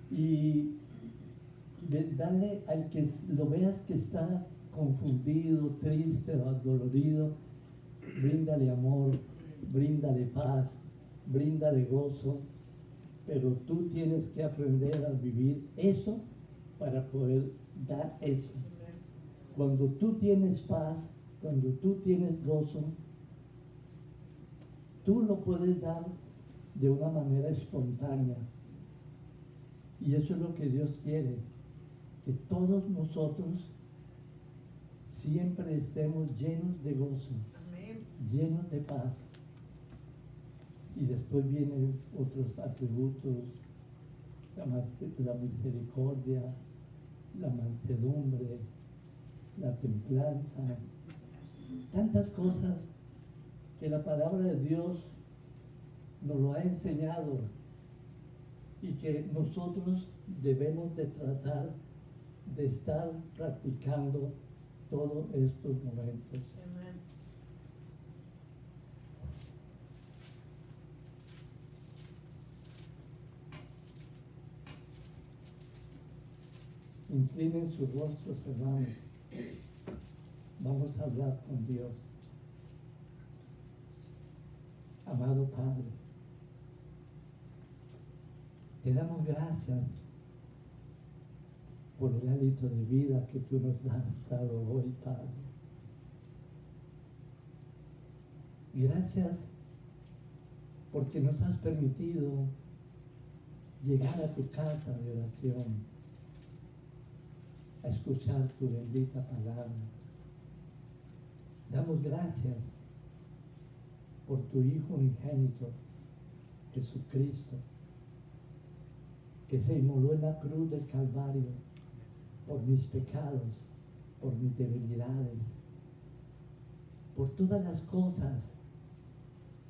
y dale al que lo veas que está confundido, triste, dolorido, bríndale amor, bríndale paz, bríndale gozo, pero tú tienes que aprender a vivir eso para poder dar eso. Cuando tú tienes paz, cuando tú tienes gozo, tú lo puedes dar de una manera espontánea. Y eso es lo que Dios quiere, que todos nosotros siempre estemos llenos de gozo, llenos de paz. Y después vienen otros atributos, la misericordia, la mansedumbre, la templanza, tantas cosas que la palabra de Dios nos lo ha enseñado y que nosotros debemos de tratar de estar practicando todos estos momentos. Amén. Inclinen sus rostros, hermanos. Vamos a hablar con Dios. Amado Padre, te damos gracias por el hálito de vida que tú nos has dado hoy, Padre. Gracias porque nos has permitido llegar a tu casa de oración, a escuchar tu bendita palabra. Damos gracias por tu Hijo unigénito, Jesucristo, que se inmoló en la cruz del Calvario por mis pecados, por mis debilidades, por todas las cosas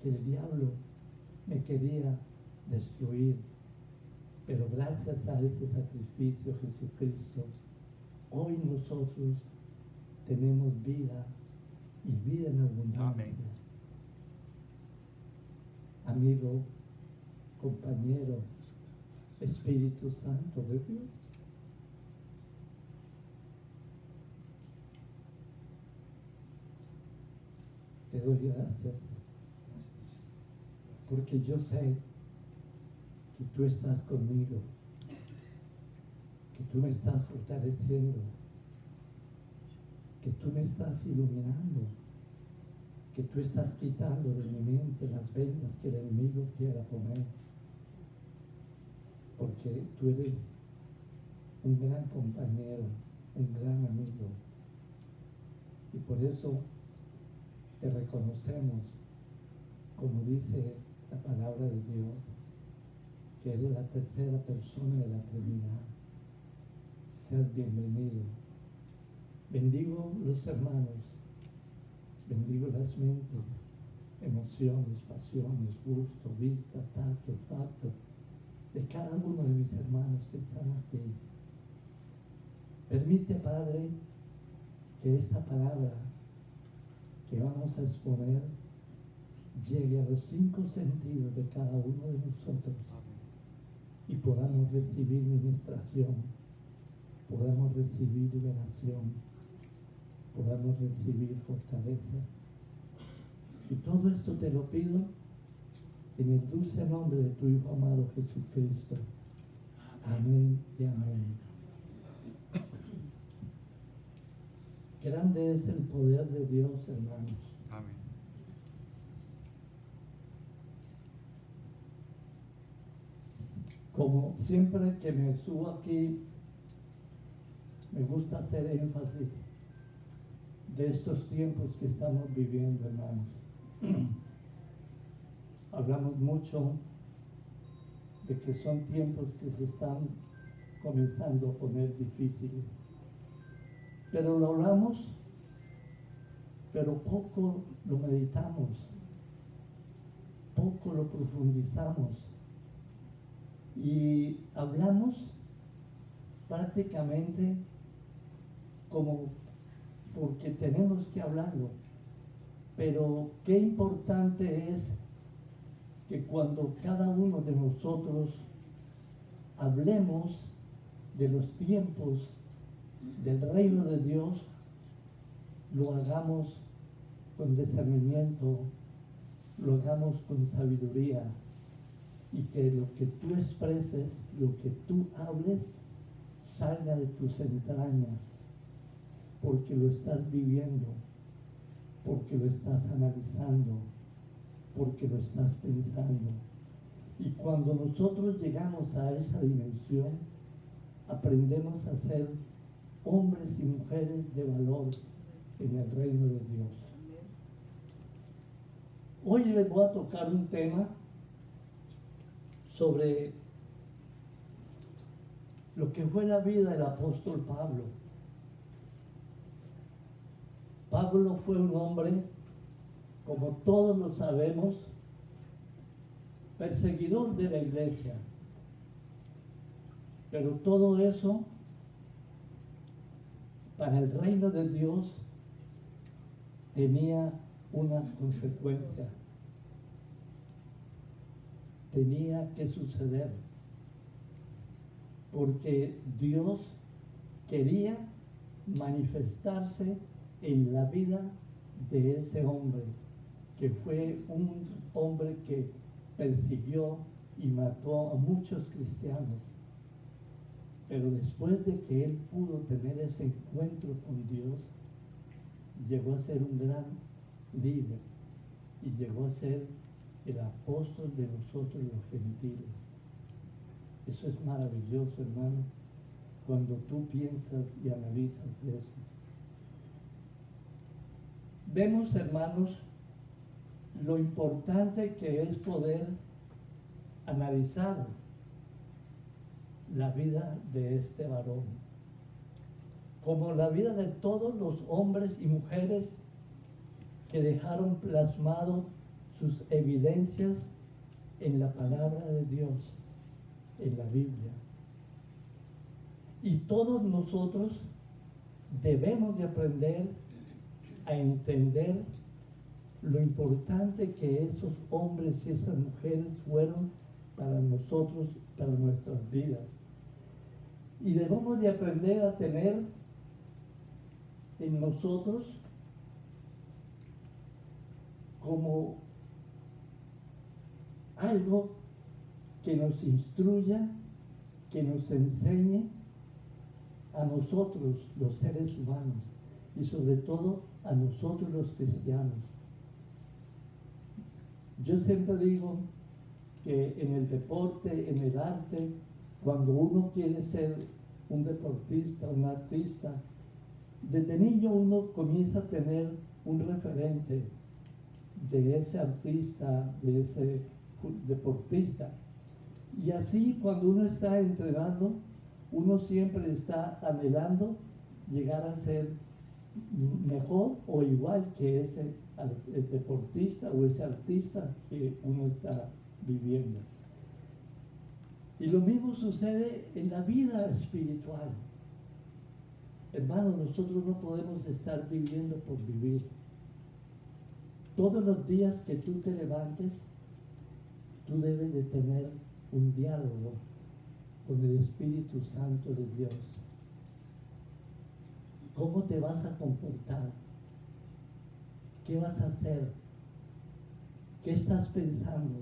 que el diablo me quería destruir. Pero gracias a ese sacrificio, Jesucristo, hoy nosotros tenemos vida y vida en abundancia. Amén. Amigo, compañero, Espíritu Santo de Dios, te doy gracias porque yo sé que tú estás conmigo, que tú me estás fortaleciendo, que tú me estás iluminando, que tú estás quitando de mi mente las vendas que el enemigo quiera poner, porque tú eres un gran compañero, un gran amigo, y por eso te reconocemos, como dice la palabra de Dios, que eres la tercera persona de la Trinidad. Seas bienvenido. Bendigo los hermanos, bendigo las mentes, emociones, pasiones, gusto, vista, tacto, olfato, de cada uno de mis hermanos que están aquí. Permite, Padre, que esta palabra que vamos a exponer llegue a los 5 sentidos de cada uno de nosotros y podamos recibir ministración, podamos recibir liberación, podamos recibir fortaleza. Y todo esto te lo pido en el dulce nombre de tu Hijo amado Jesucristo. Amén y amén. Grande es el poder de Dios, hermanos. Amén. Como siempre que me subo aquí, me gusta hacer énfasis de estos tiempos que estamos viviendo, hermanos. Hablamos mucho de que son tiempos que se están comenzando a poner difíciles. Pero lo hablamos, pero poco lo meditamos, poco lo profundizamos. Y hablamos prácticamente como porque tenemos que hablarlo. Pero qué importante es que cuando cada uno de nosotros hablemos de los tiempos del reino de Dios, lo hagamos con discernimiento, lo hagamos con sabiduría, y que lo que tú expreses, lo que tú hables, salga de tus entrañas, porque lo estás viviendo, porque lo estás analizando, porque lo estás pensando. Y cuando nosotros llegamos a esa dimensión, aprendemos a ser hombres y mujeres de valor en el reino de Dios. Hoy les voy a tocar un tema sobre lo que fue la vida del apóstol Pablo. Pablo fue un hombre, como todos lo sabemos, perseguidor de la iglesia. Pero todo eso, para el reino de Dios, tenía una consecuencia. Tenía que suceder. Porque Dios quería manifestarse en la vida de ese hombre, que fue un hombre que persiguió y mató a muchos cristianos. Pero después de que él pudo tener ese encuentro con Dios, llegó a ser un gran líder y llegó a ser el apóstol de nosotros los gentiles. Eso es maravilloso, hermano, cuando tú piensas y analizas eso. Vemos, hermanos, lo importante que es poder analizar la vida de este varón, como la vida de todos los hombres y mujeres que dejaron plasmado sus evidencias en la palabra de Dios, en la Biblia. Y todos nosotros debemos de aprender a entender lo importante que esos hombres y esas mujeres fueron para nosotros, para nuestras vidas. Y debemos de aprender a tener en nosotros como algo que nos instruya, que nos enseñe a nosotros, los seres humanos, y sobre todo a nosotros los cristianos. Yo siempre digo que en el deporte, en el arte, cuando uno quiere ser un deportista, un artista, desde niño uno comienza a tener un referente de ese artista, de ese deportista. Y así cuando uno está entrenando, uno siempre está anhelando llegar a ser mejor o igual que ese el deportista o ese artista que uno está viviendo. Y lo mismo sucede en la vida espiritual. Hermanos, nosotros no podemos estar viviendo por vivir. Todos los días que tú te levantes, tú debes de tener un diálogo con el Espíritu Santo de Dios. ¿Cómo te vas a comportar? ¿Qué vas a hacer? ¿Qué estás pensando?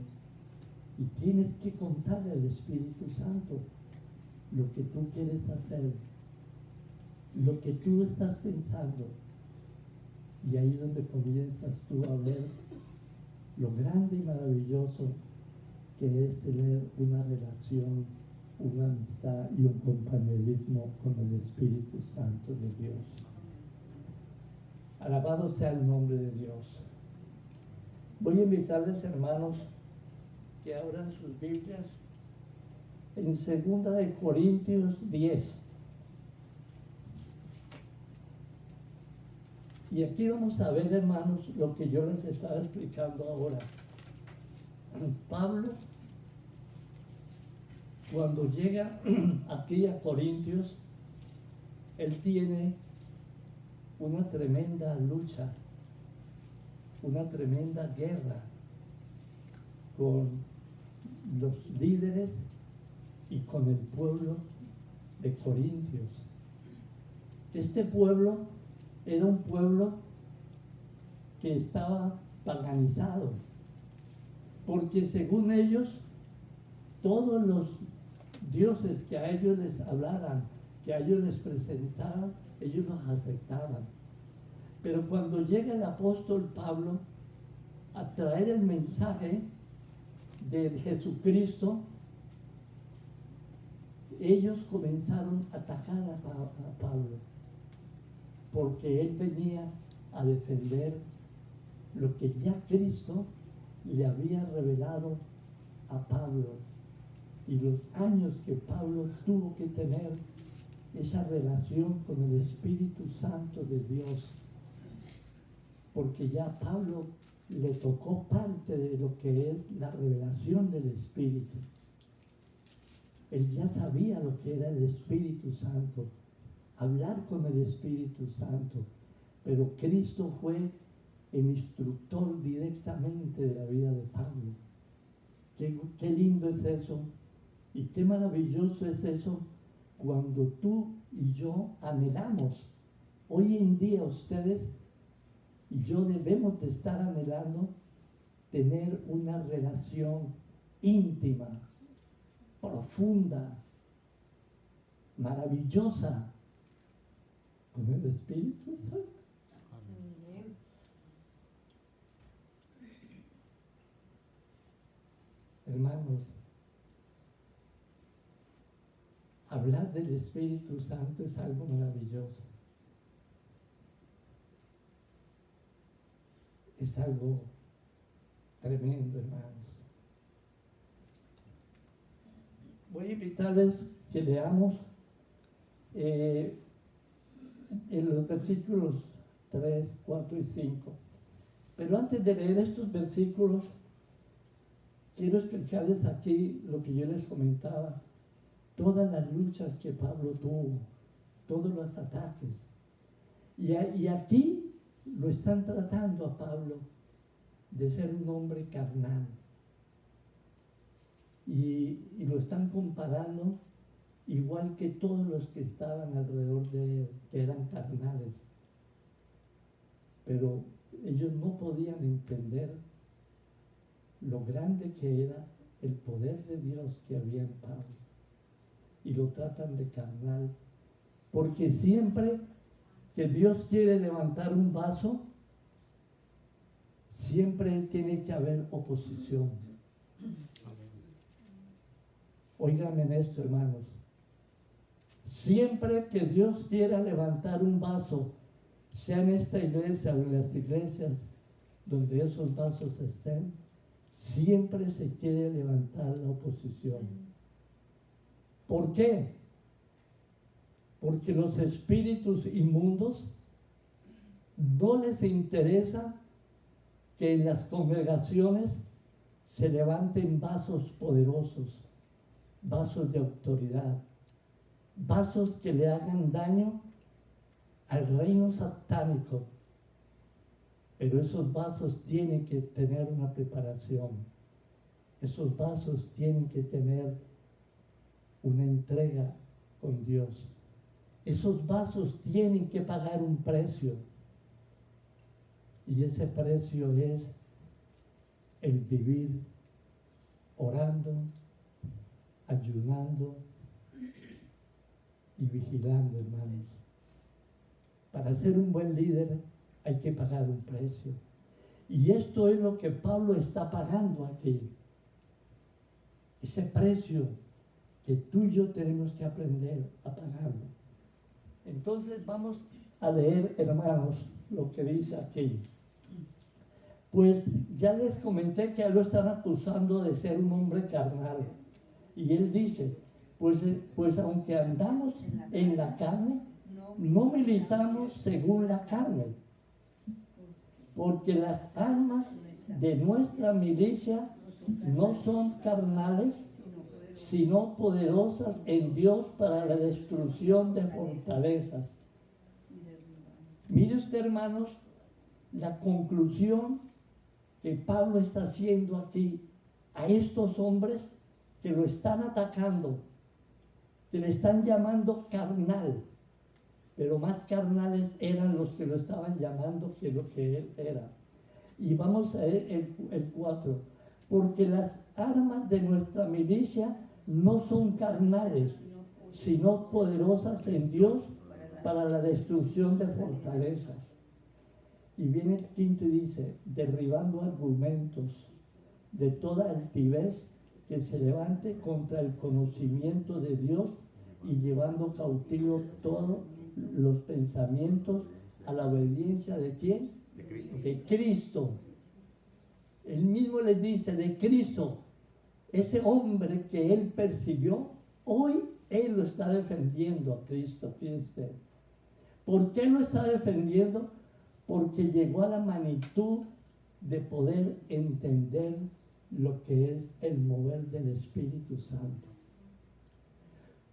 Y tienes que contarle al Espíritu Santo lo que tú quieres hacer, lo que tú estás pensando. Y ahí es donde comienzas tú a ver lo grande y maravilloso que es tener una relación, una amistad y un compañerismo con el Espíritu Santo de Dios. Alabado sea el nombre de Dios. Voy a invitarles, hermanos, que abran sus Biblias en 2 de Corintios 10. Y aquí vamos a ver, hermanos, lo que yo les estaba explicando ahora. Pablo, cuando llega aquí a Corintios, él tiene una tremenda lucha, una tremenda guerra con los líderes y con el pueblo de Corintios. Este pueblo era un pueblo que estaba paganizado, porque según ellos, todos los dioses que a ellos les hablaran, que a ellos les presentaban, ellos los aceptaban. Pero cuando llega el apóstol Pablo a traer el mensaje de Jesucristo, ellos comenzaron a atacar a Pablo, porque él venía a defender lo que ya Cristo le había revelado a Pablo y los años que Pablo tuvo que tener esa relación con el Espíritu Santo de Dios, porque ya a Pablo le tocó parte de lo que es la revelación del Espíritu. Él ya sabía lo que era el Espíritu Santo, hablar con el Espíritu Santo, pero Cristo fue el instructor directamente de la vida de Pablo. Qué lindo es eso y qué maravilloso es eso cuando tú y yo anhelamos. Hoy en día ustedes y yo debemos de estar anhelando tener una relación íntima, profunda, maravillosa con el Espíritu Santo. Amén. Hermanos, hablar del Espíritu Santo es algo maravilloso. Es algo tremendo, hermanos. Voy a invitarles que leamos en los versículos 3, 4 y 5. Pero antes de leer estos versículos, quiero explicarles aquí lo que yo les comentaba. Todas las luchas que Pablo tuvo, todos los ataques. Y aquí lo están tratando a Pablo de ser un hombre carnal. Y lo están comparando igual que todos los que estaban alrededor de él, que eran carnales. Pero ellos no podían entender lo grande que era el poder de Dios que había en Pablo. Y lo tratan de carnal. Porque siempre que Dios quiere levantar un vaso, siempre tiene que haber oposición. Óiganme en esto, hermanos. Siempre que Dios quiera levantar un vaso, sea en esta iglesia o en las iglesias donde esos vasos estén, siempre se quiere levantar la oposición. ¿Por qué? Porque los espíritus inmundos no les interesa que en las congregaciones se levanten vasos poderosos, vasos de autoridad, vasos que le hagan daño al reino satánico. Pero esos vasos tienen que tener una preparación. Esos vasos tienen que tener una entrega con Dios. Esos vasos tienen que pagar un precio. Y ese precio es el vivir orando, ayunando y vigilando, hermanos. Para ser un buen líder hay que pagar un precio. Y esto es lo que Pablo está pagando aquí. Ese precio que tú y yo tenemos que aprender a pagarlo. Entonces vamos a leer, hermanos, lo que dice aquí. Pues ya les comenté que a él lo están acusando de ser un hombre carnal. Y él dice, pues aunque andamos en la carne, no militamos según la carne. Porque las armas de nuestra milicia no son carnales, sino poderosas en Dios para la destrucción de fortalezas. Mire usted, hermanos, la conclusión que Pablo está haciendo aquí a estos hombres que lo están atacando que le están llamando carnal, pero más carnales eran los que lo estaban llamando que lo que él era. Y vamos a ver el 4. Porque las armas de nuestra milicia no son carnales, sino poderosas en Dios para la destrucción de fortalezas. Y viene el 5 y dice, derribando argumentos de toda altivez que se levante contra el conocimiento de Dios y llevando cautivo todos los pensamientos a la obediencia ¿de quién? De Cristo. Él mismo les dice, de Cristo, ese hombre que él persiguió, hoy él lo está defendiendo a Cristo, fíjense. ¿Por qué lo está defendiendo? Porque llegó a la magnitud de poder entender lo que es el mover del Espíritu Santo.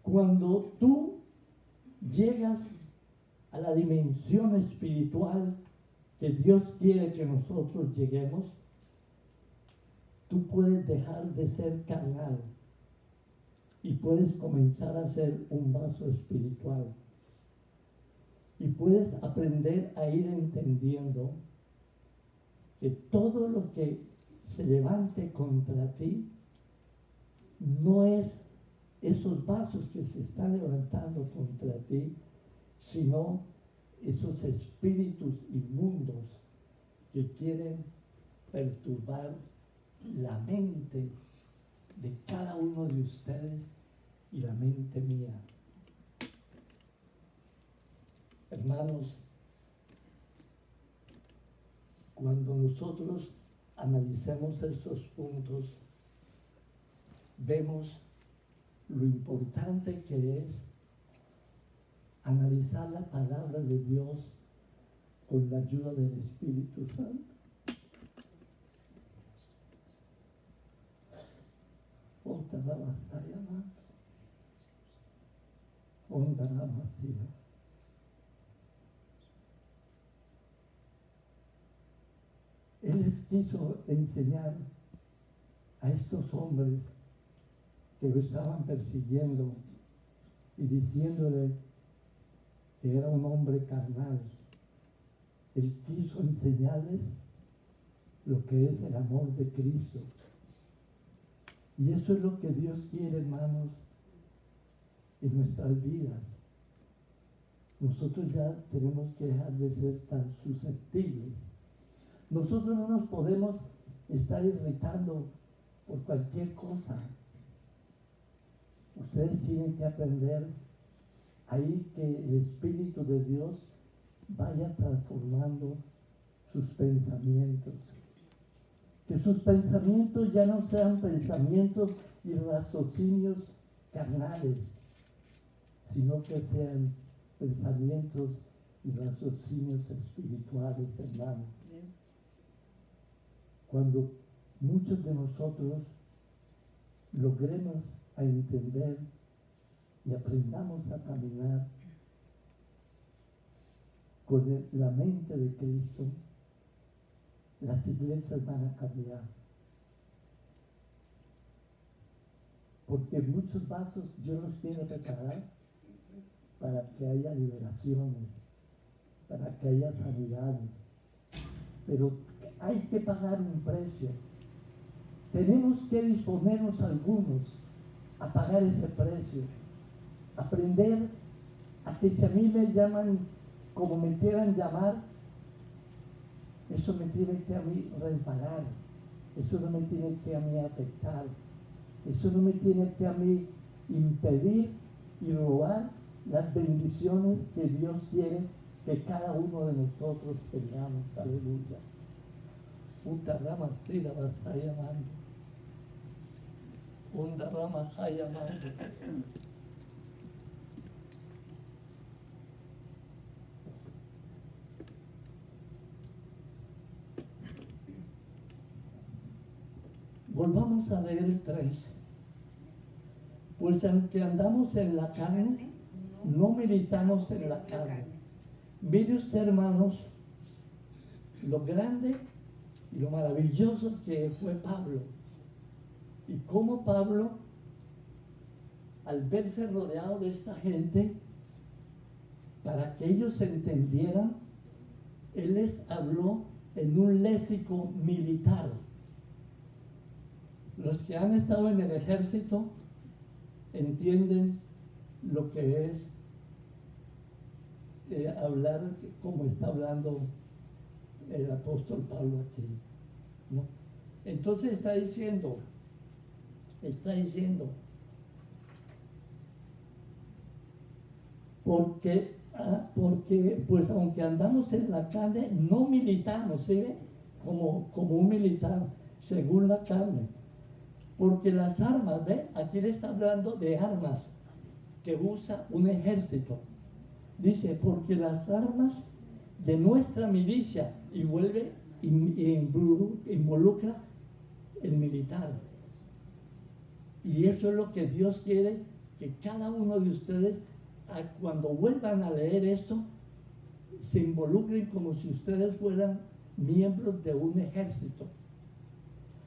Cuando tú llegas a la dimensión espiritual que Dios quiere que nosotros lleguemos, tú puedes dejar de ser carnal y puedes comenzar a ser un vaso espiritual. Y puedes aprender a ir entendiendo que todo lo que se levante contra ti no es esos vasos que se están levantando contra ti, sino esos espíritus inmundos que quieren perturbar la mente de cada uno de ustedes y la mente mía. Hermanos, cuando nosotros analicemos estos puntos, vemos lo importante que es analizar la palabra de Dios con la ayuda del Espíritu Santo. Otra la batalla más. Otra la vacía. Él les quiso enseñar a estos hombres que lo estaban persiguiendo y diciéndole que era un hombre carnal. Él quiso enseñarles lo que es el amor de Cristo. Y eso es lo que Dios quiere, hermanos, en nuestras vidas. Nosotros ya tenemos que dejar de ser tan susceptibles. Nosotros no nos podemos estar irritando por cualquier cosa. Ustedes tienen que aprender ahí que el Espíritu de Dios vaya transformando sus pensamientos. Que sus pensamientos ya no sean pensamientos y raciocinios carnales, sino que sean pensamientos y raciocinios espirituales, hermanos. Cuando muchos de nosotros logremos a entender y aprendamos a caminar con la mente de Cristo, las iglesias van a cambiar. Porque muchos vasos Dios los quiere preparar para que haya liberaciones, para que haya sanidades. Pero hay que pagar un precio. Tenemos que disponernos algunos a pagar ese precio. Aprender a que si a mí me llaman como me quieran llamar, eso me tiene que a mí resbalar. Eso no me tiene que a mí afectar. Eso no me tiene que a mí impedir y robar las bendiciones que Dios quiere que cada uno de nosotros tengamos. Aleluya. Una rama sí la vas a llamar. Una rama a llamar. Volvamos a leer el 3. Pues aunque andamos en la carne, no militamos en la carne. Mire usted, hermanos, lo grande y lo maravilloso que fue Pablo. Y cómo Pablo al verse rodeado de esta gente, para que ellos entendieran, Él les habló en un léxico militar. Los que han estado en el ejército entienden lo que es hablar como está hablando el apóstol Pablo aquí, ¿no? Entonces está diciendo, porque pues aunque andamos en la carne, no militamos, ¿sí ve? Como un militar, según la carne. Porque las armas, ¿ve? Aquí le está hablando de armas que usa un ejército. Dice, porque las armas de nuestra milicia, y vuelve, involucra el militar. Y eso es lo que Dios quiere, que cada uno de ustedes, cuando vuelvan a leer esto, se involucren como si ustedes fueran miembros de un ejército.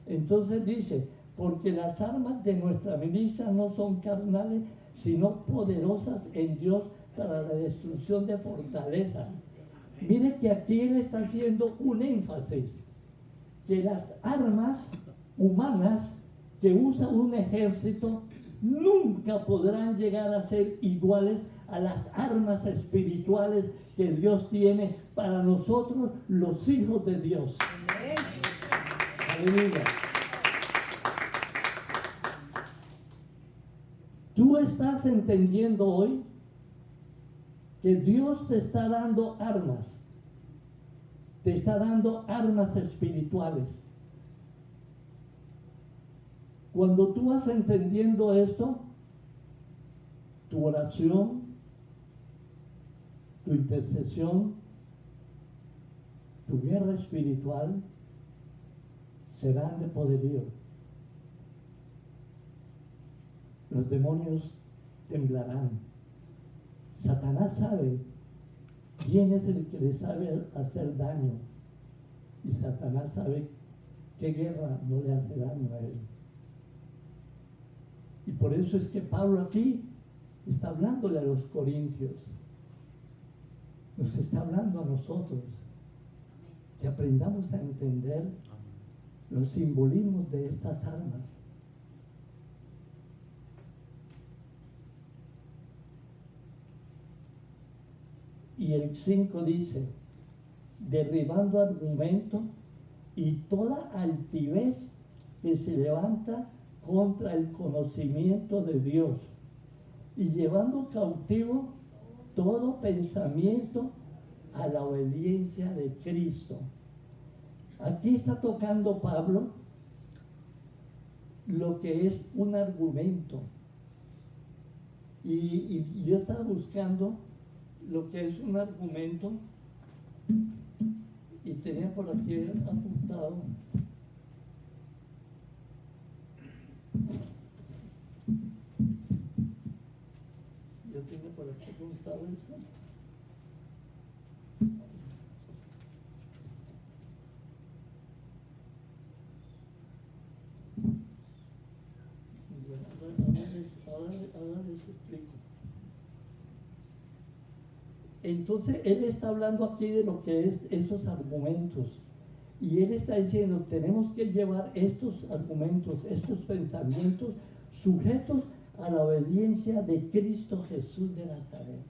Entonces dice, porque las armas de nuestra milicia no son carnales, sino poderosas en Dios para la destrucción de fortalezas. Mire que aquí él está haciendo un énfasis, que las armas humanas que usa un ejército nunca podrán llegar a ser iguales a las armas espirituales que Dios tiene para nosotros, los hijos de Dios. Aleluya. Tú estás entendiendo hoy que Dios te está dando armas espirituales. Cuando tú vas entendiendo esto, tu oración, tu intercesión, tu guerra espiritual serán de poderío. Los demonios temblarán. Satanás sabe quién es el que le sabe hacer daño. Y Satanás sabe qué guerra no le hace daño a él. Y por eso es que Pablo aquí está hablándole a los corintios. Nos está hablando a nosotros. Que aprendamos a entender los simbolismos de estas armas. Y el 5 dice, derribando argumento y toda altivez que se levanta contra el conocimiento de Dios, y llevando cautivo todo pensamiento a la obediencia de Cristo. Aquí está tocando Pablo lo que es un argumento. Y yo estaba buscando lo que es un argumento y tenía por aquí apuntado eso. Ahora les explico. Entonces él está hablando aquí de lo que es esos argumentos, y él está diciendo, tenemos que llevar estos argumentos, estos pensamientos sujetos a la obediencia de Cristo Jesús de Nazaret.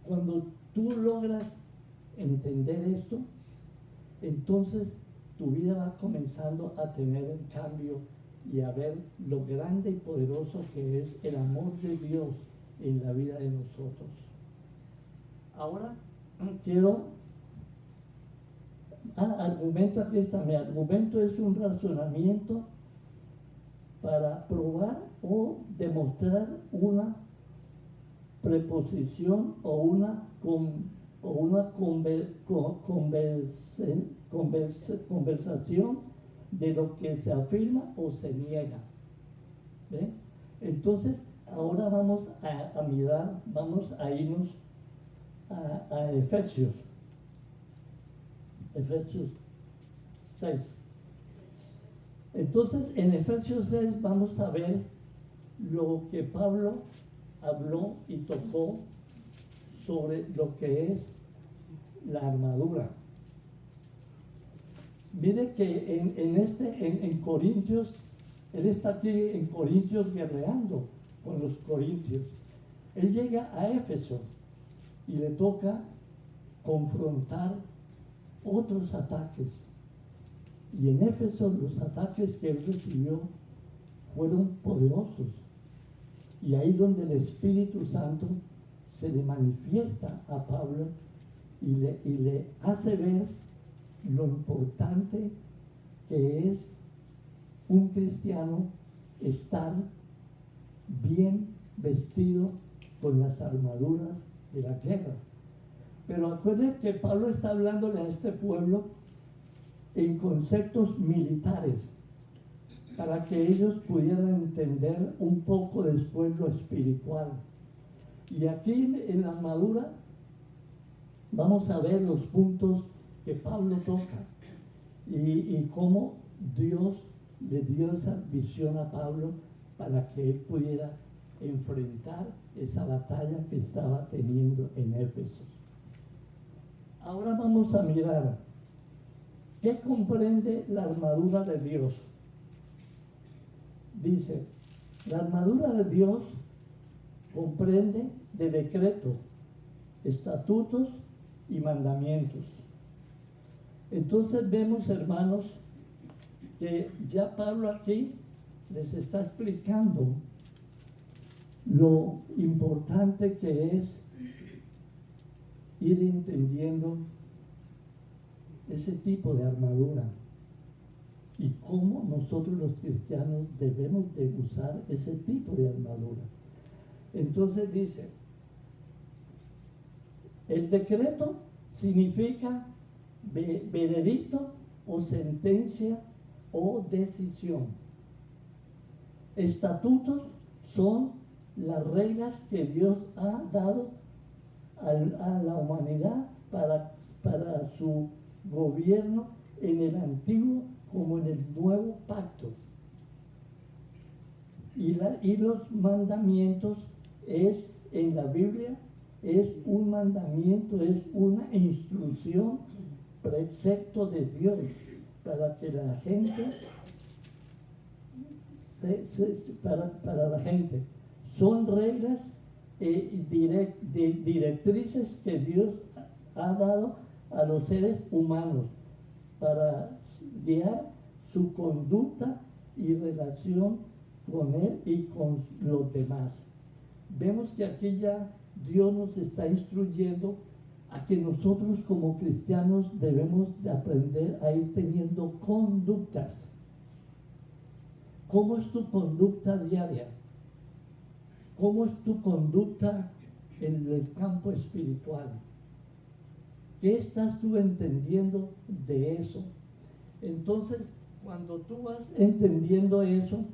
Cuando tú logras entender esto, entonces tu vida va comenzando a tener un cambio y a ver lo grande y poderoso que es el amor de Dios en la vida de nosotros. Ahora quiero argumento. Aquí está. Mi argumento es un razonamiento para probar o demostrar una preposición o una conversación de lo que se afirma o se niega. ¿Ven? Entonces, ahora vamos a mirar, vamos a irnos a Efesios 6. Entonces, en Efesios 6 vamos a ver lo que Pablo habló y tocó sobre lo que es la armadura. Mire que en Corintios, él está aquí en Corintios guerreando con los corintios. Él llega a Éfeso y le toca confrontar otros ataques. Y en Éfeso los ataques que él recibió fueron poderosos. Y ahí donde el Espíritu Santo se le manifiesta a Pablo y le hace ver lo importante que es un cristiano estar bien vestido con las armaduras de la guerra. Pero acuérdense que Pablo está hablándole a este pueblo en conceptos militares para que ellos pudieran entender un poco después lo espiritual. Y aquí en la armadura vamos a ver los puntos que Pablo toca y cómo Dios le dio esa visión a Pablo para que él pudiera enfrentar esa batalla que estaba teniendo en Éfeso. Ahora vamos a mirar qué comprende la armadura de Dios. Dice, la armadura de Dios comprende de decreto, estatutos y mandamientos. Entonces vemos, hermanos, que ya Pablo aquí les está explicando lo importante que es ir entendiendo ese tipo de armadura y cómo nosotros los cristianos debemos de usar ese tipo de armadura. Entonces dice, el decreto significa veredicto o sentencia o decisión. Estatutos son las reglas que Dios ha dado a la humanidad para su gobierno en el antiguo como en el nuevo pacto. Y los mandamientos es en la Biblia, es un mandamiento, es una instrucción, precepto de Dios para que la gente para la gente. Son reglas directrices que Dios ha dado a los seres humanos para guiar su conducta y relación con Él y con los demás. Vemos que aquí ya Dios nos está instruyendo a que nosotros como cristianos debemos de aprender a ir teniendo conductas. ¿Cómo es tu conducta diaria? ¿Cómo es tu conducta en el campo espiritual? ¿Qué estás tú entendiendo de eso? Entonces, cuando tú vas entendiendo eso,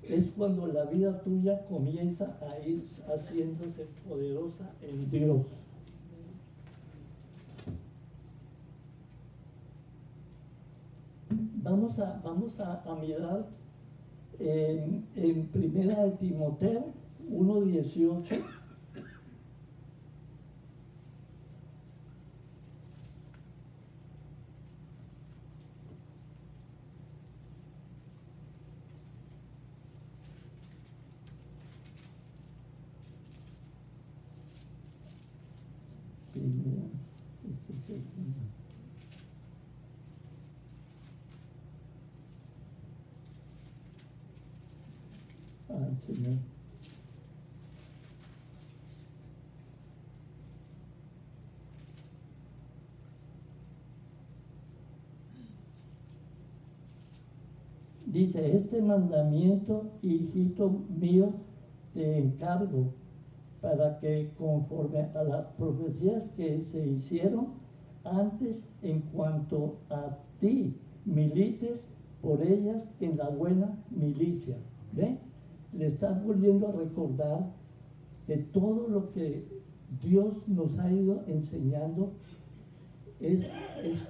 es cuando la vida tuya comienza a ir haciéndose poderosa en Dios. Vamos a mirar en Primera de Timoteo 1:18. Primera, este es el primero. Señor. Dice, este mandamiento, hijito mío, te encargo para que conforme a las profecías que se hicieron antes en cuanto a ti, milites por ellas en la buena milicia. ¿Ve? Le estás volviendo a recordar que todo lo que Dios nos ha ido enseñando es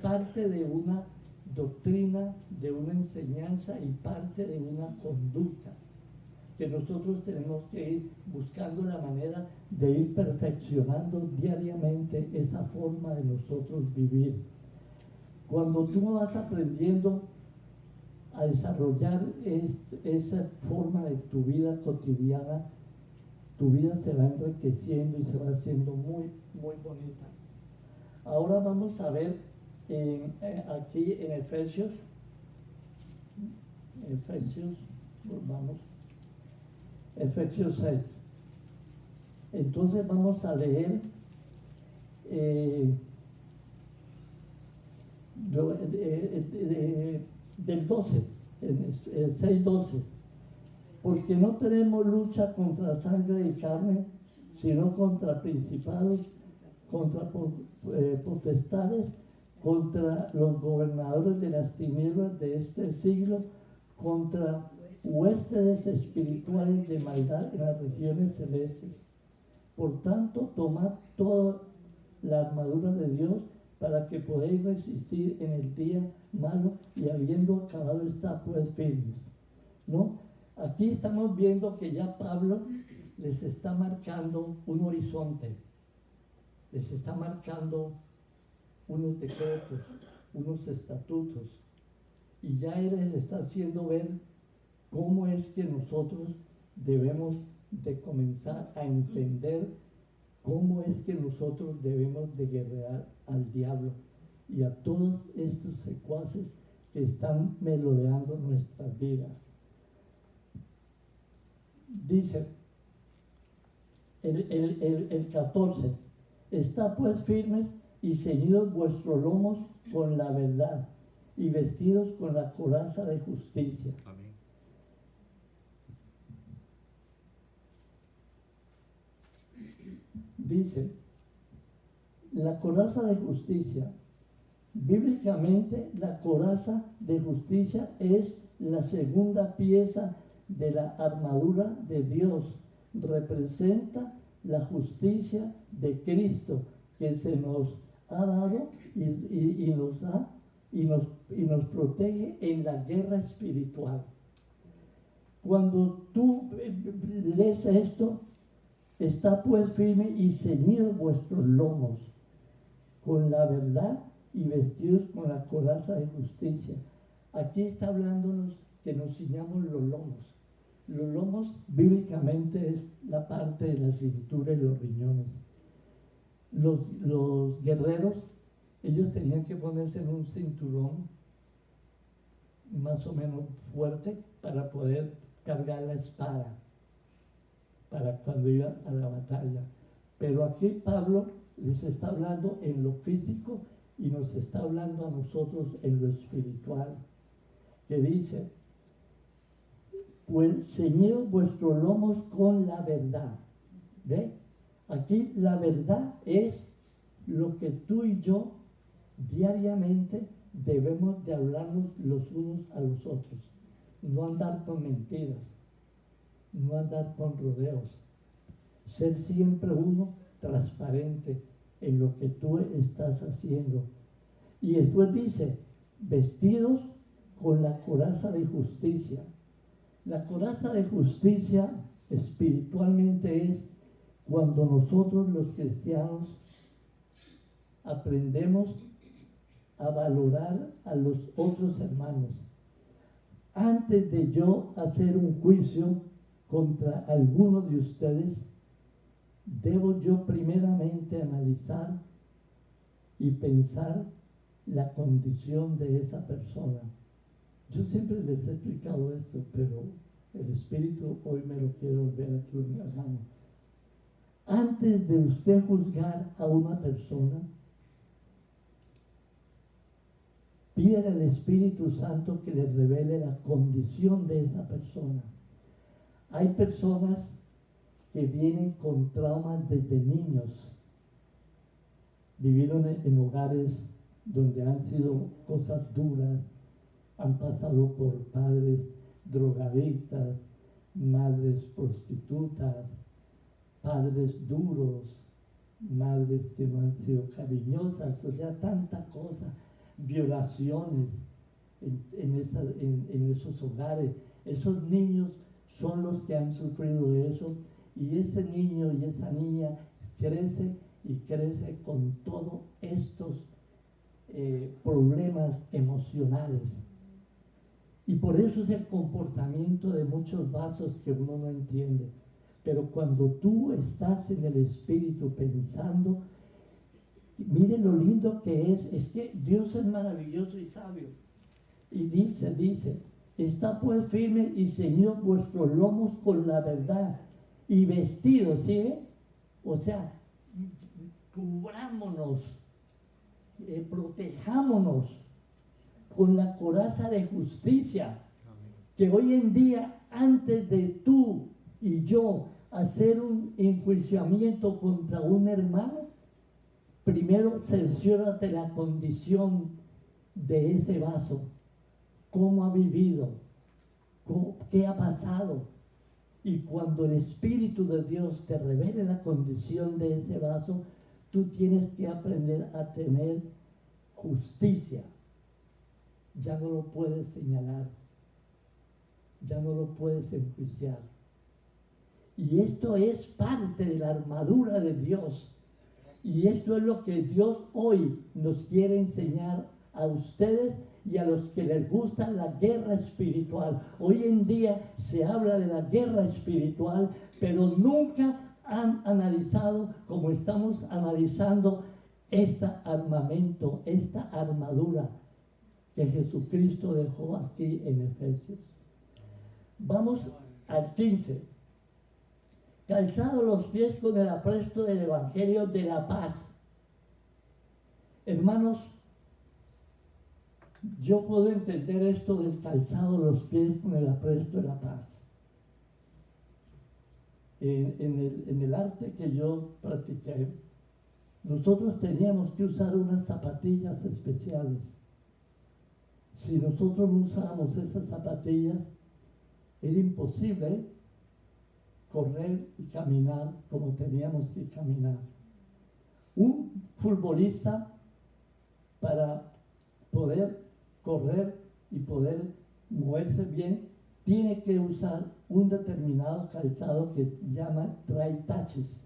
parte de una doctrina, de una enseñanza y parte de una conducta. que nosotros tenemos que ir buscando la manera de ir perfeccionando diariamente esa forma de nosotros vivir. Cuando tú vas aprendiendo a desarrollar esa forma de tu vida cotidiana, tu vida se va enriqueciendo y se va haciendo muy, muy bonita. Ahora vamos a ver aquí en Efesios, Efesios 6. Entonces vamos a leer del 12, el 6:12. Porque no tenemos lucha contra sangre y carne, sino contra principados, contra potestades, contra los gobernadores de las tinieblas de este siglo, contra huestes espirituales de maldad en las regiones celestes. Por tanto, tomad toda la armadura de Dios para que podáis resistir en el día malo y habiendo acabado estar pues firmes. ¿No? Aquí estamos viendo que ya Pablo les está marcando un horizonte, les está marcando unos decretos, unos estatutos, y ya él les está haciendo ver cómo es que nosotros debemos de comenzar a entender cómo es que nosotros debemos de guerrear al diablo y a todos estos secuaces que están merodeando nuestras vidas. Dice el 14, está pues firmes y ceñidos vuestros lomos con la verdad y vestidos con la coraza de justicia. Amén. Dice, la coraza de justicia, bíblicamente la coraza de justicia es la segunda pieza de la armadura de Dios, representa la justicia de Cristo que se nos ha dado y nos protege en la guerra espiritual. Cuando tú lees esto, está pues firme y ceñidos vuestros lomos con la verdad y vestidos con la coraza de justicia. Aquí está hablándonos que nos ciñamos los lomos. Los lomos bíblicamente es la parte de la cintura y los riñones. Los guerreros, ellos tenían que ponerse en un cinturón más o menos fuerte para poder cargar la espada para cuando iban a la batalla. Pero aquí Pablo les está hablando en lo físico y nos está hablando a nosotros en lo espiritual, que dice, pues ceñid vuestros lomos con la verdad. ¿Ve? Aquí la verdad es lo que tú y yo diariamente debemos de hablarnos los unos a los otros. No andar con mentiras, no andar con rodeos. Ser siempre uno transparente en lo que tú estás haciendo. Y después dice, vestidos con la coraza de justicia. La coraza de justicia espiritualmente es cuando nosotros los cristianos aprendemos a valorar a los otros hermanos. Antes de yo hacer un juicio contra alguno de ustedes, debo yo primeramente analizar y pensar la condición de esa persona. Yo siempre les he explicado esto, pero el Espíritu hoy me lo quiere volver a que lo hagamos. Antes de usted juzgar a una persona, pide al Espíritu Santo que le revele la condición de esa persona. Hay personas que vienen con traumas desde niños. Vivieron en hogares donde han sido cosas duras, han pasado por padres drogadictas, madres prostitutas, padres duros, madres que no han sido cariñosas, o sea, tanta cosa, violaciones en esos hogares. Esos niños son los que han sufrido eso, y ese niño y esa niña crece y crece con todos estos problemas emocionales. Y por eso es el comportamiento de muchos vasos que uno no entiende. Pero cuando tú estás en el Espíritu pensando, mire lo lindo que es que Dios es maravilloso y sabio. Y dice, está pues firme y ceñid vuestros lomos con la verdad y vestidos, ¿sí ve? O sea, cubrámonos, protejámonos con la coraza de justicia, que hoy en día, antes de tú y yo hacer un enjuiciamiento contra un hermano, primero cerciórate la condición de ese vaso, cómo ha vivido, qué ha pasado. Y cuando el Espíritu de Dios te revele la condición de ese vaso, tú tienes que aprender a tener justicia. Ya no lo puedes señalar, ya no lo puedes enjuiciar. Y esto es parte de la armadura de Dios. Y esto es lo que Dios hoy nos quiere enseñar a ustedes y a los que les gusta la guerra espiritual. Hoy en día se habla de la guerra espiritual, pero nunca han analizado como estamos analizando este armamento, esta armadura que Jesucristo dejó aquí en Efesios. Vamos al 15. Calzados los pies con el apresto del Evangelio de la paz. Hermanos, yo puedo entender esto del calzado los pies con el apresto de la paz. En el arte que yo practiqué, nosotros teníamos que usar unas zapatillas especiales. Si nosotros no usábamos esas zapatillas, era imposible correr y caminar como teníamos que caminar. Un futbolista, para poder correr y poder moverse bien, tiene que usar un determinado calzado que se llama trae taches.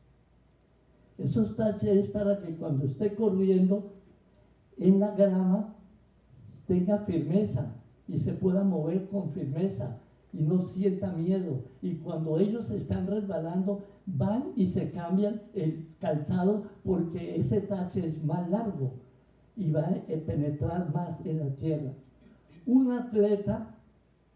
Esos taches es para que cuando esté corriendo en la grama tenga firmeza y se pueda mover con firmeza y no sienta miedo. Y cuando ellos están resbalando, van y se cambian el calzado porque ese tache es más largo y va a penetrar más en la tierra. Un atleta,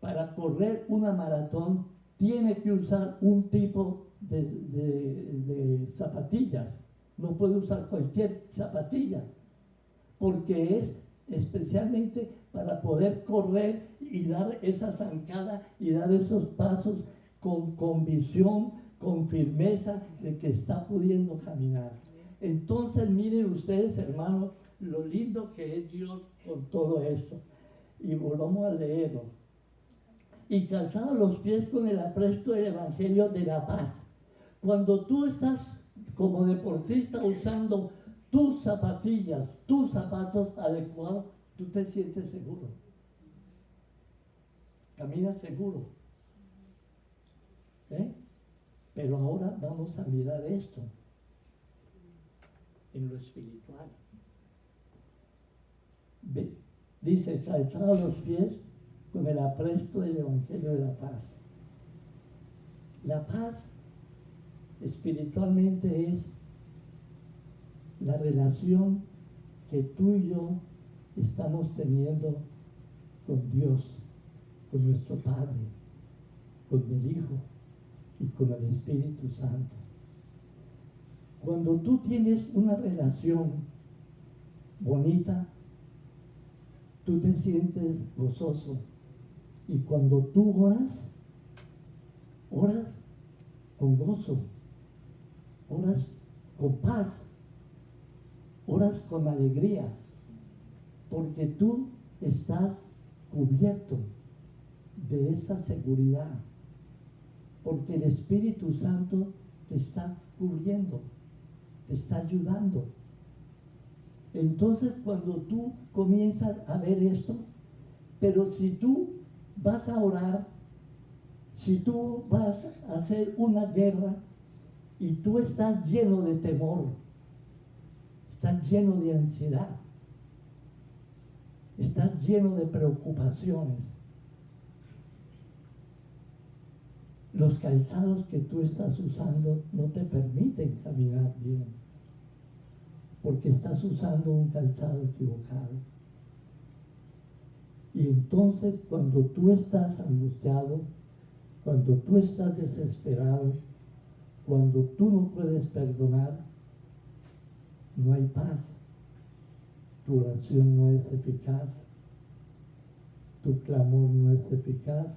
para correr una maratón, tiene que usar un tipo de zapatillas. No puede usar cualquier zapatilla, porque es especialmente para poder correr y dar esa zancada y dar esos pasos con visión, con firmeza de que está pudiendo caminar. Entonces miren ustedes, hermanos, lo lindo que es Dios con todo esto. Y volvamos a leerlo. Y calzados los pies con el apresto del Evangelio de la paz. Cuando tú estás como deportista usando tus zapatillas, tus zapatos adecuados, tú te sientes seguro. Caminas seguro. Pero ahora vamos a mirar esto en lo espiritual. Dice, calzados los pies con el apresto del Evangelio de la paz. La paz espiritualmente es la relación que tú y yo estamos teniendo con Dios, con nuestro Padre, con el Hijo y con el Espíritu Santo. Cuando tú tienes una relación bonita, tú te sientes gozoso. Y cuando tú oras con gozo, oras con paz, oras con alegría, porque tú estás cubierto de esa seguridad, porque el Espíritu Santo te está cubriendo, te está ayudando. Entonces cuando tú comienzas a ver esto, pero si tú vas a orar Si tú vas a hacer una guerra y tú estás lleno de temor, estás lleno de ansiedad, estás lleno de preocupaciones, los calzados que tú estás usando no te permiten caminar bien, porque estás usando un calzado equivocado. Y entonces cuando tú estás angustiado, cuando tú estás desesperado, cuando tú no puedes perdonar, no hay paz. Tu oración no es eficaz, tu clamor no es eficaz,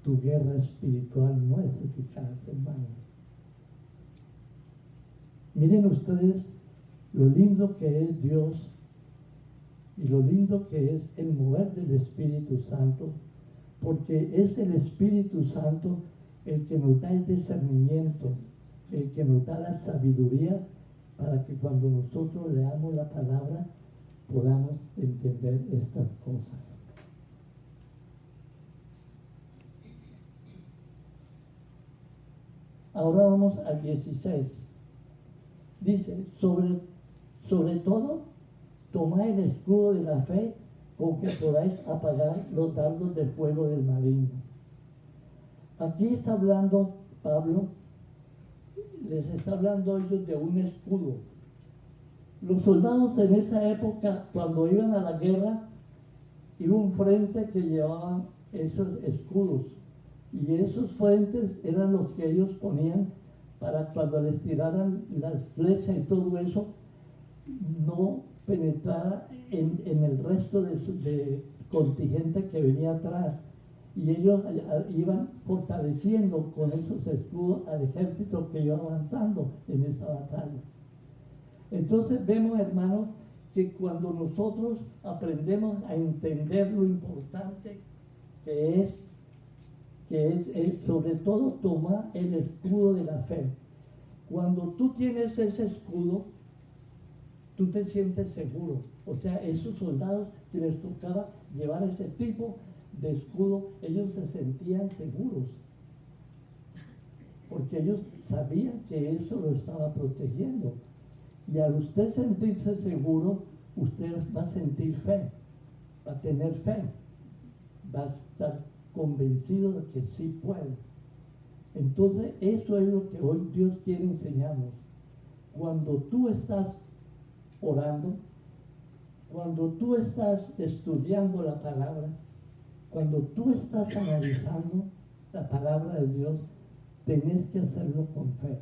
tu guerra espiritual no es eficaz, hermano. Miren ustedes lo lindo que es Dios y lo lindo que es el mover del Espíritu Santo, porque es el Espíritu Santo el que nos da el discernimiento, el que nos da la sabiduría para que cuando nosotros leamos la palabra podamos entender estas cosas. Ahora vamos al 16. Dice, sobre todo, tomad el escudo de la fe con que podáis apagar los dardos del fuego del maligno. Aquí está hablando Pablo, les está hablando a ellos de un escudo. Los soldados en esa época, cuando iban a la guerra, iba un frente que llevaban esos escudos. Y esos frentes eran los que ellos ponían para cuando les tiraran las flechas y todo eso, no penetrara en el resto de contingente que venía atrás. Y ellos iban fortaleciendo con esos escudos al ejército que iba avanzando en esa batalla. Entonces vemos, hermanos, que cuando nosotros aprendemos a entender lo importante que es sobre todo tomar el escudo de la fe. Cuando tú tienes ese escudo, tú te sientes seguro. O sea, esos soldados que les tocaba llevar ese tipo de escudo, ellos se sentían seguros, porque ellos sabían que eso lo estaba protegiendo. Y al usted sentirse seguro, usted va a sentir fe, va a tener fe, va a estar convencido de que sí puede. Entonces eso es lo que hoy Dios quiere enseñarnos. Cuando tú estás orando, cuando tú estás estudiando la palabra, cuando tú estás analizando la palabra de Dios, tenés que hacerlo con fe.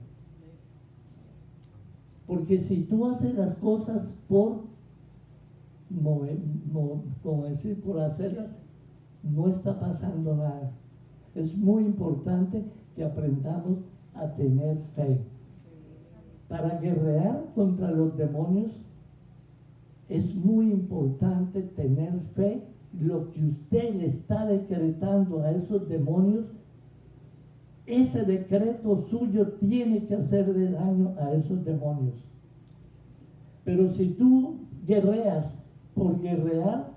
Porque si tú haces las cosas por por hacerlas, no está pasando nada. Es muy importante que aprendamos a tener fe. Para guerrear contra los demonios es muy importante tener fe. Lo que usted le está decretando a esos demonios, ese decreto suyo tiene que hacerle daño a esos demonios. Pero si tú guerreas por guerrear,